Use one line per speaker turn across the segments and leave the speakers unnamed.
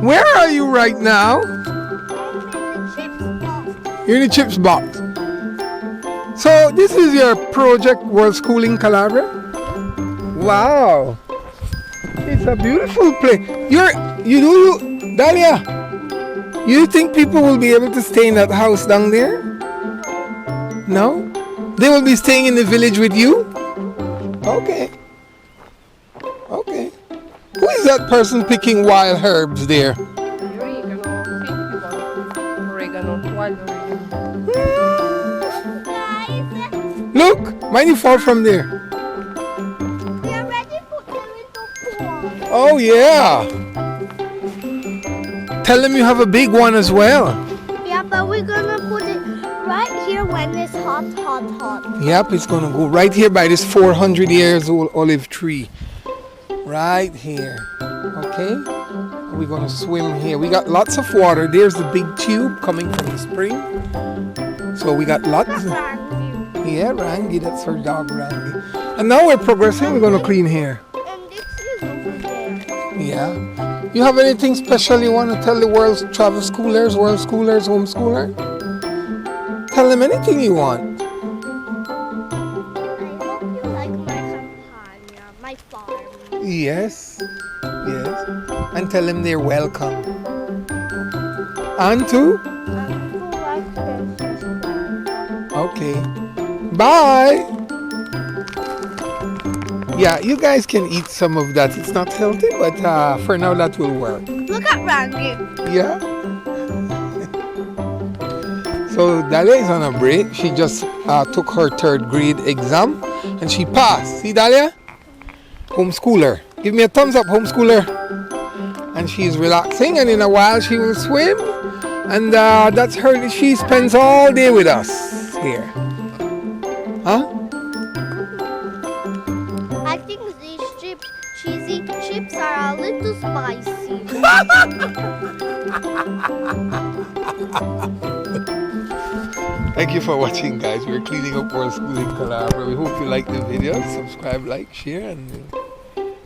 Where are you right now? You're in the chips box. So this is your project, Worldschooling Calabria? Wow. It's a beautiful place. Dalia, you think people will be able to stay in that house down there? No? They will be staying in the village with you? Okay. Okay. Who is that person picking wild herbs there?
Oregano, wild oregano.
Look, might you fall from there?
We already put them into pool.
Oh yeah. Tell them you have a big one as well.
Yeah, but we're gonna put it right here when it's hot.
Yep, it's gonna go right here by this 400 years old olive tree. Right here. Okay? We're gonna swim here. We got lots of water. There's the big tube coming from the spring. So we got lots. Yeah, Rangi, that's her dog Rangi. And now we're progressing, we're gonna clean here.
And this is over there.
Yeah. You have anything special you want to tell the world travel schoolers, world schoolers, homeschooler? Tell them anything you want.
I hope you like my campagna, my farm.
Yes. Yes. And tell them they're welcome. And to? Okay. Bye. Yeah, you guys can eat some of that. It's not healthy, but for now that will work.
Look at Rangi.
Yeah. So Dalia is on a break. She just took her 3rd grade exam and she passed. See, Dalia? Homeschooler. Give me a thumbs up, homeschooler. And she's relaxing, and in a while she will swim. And that's her. She spends all day with us here. Huh?
I think these cheesy chips are a little spicy.
Thank you for watching, guys. We're cleaning up Worldschooling Calabria. We hope you like the video. Subscribe, like, share, and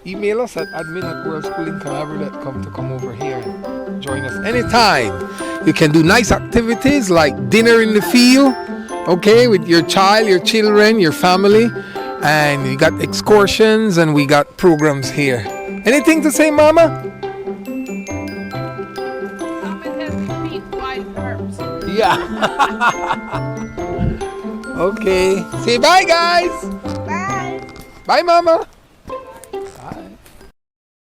email us at admin@worldschoolingcalabria.com to come over here and join us anytime. You can do nice activities like dinner in the field, okay, with your child, your children, your family. And we got excursions and we got programs here. Anything to say, Mama? Yeah. Okay. Say bye, guys.
Bye.
Bye, Mama.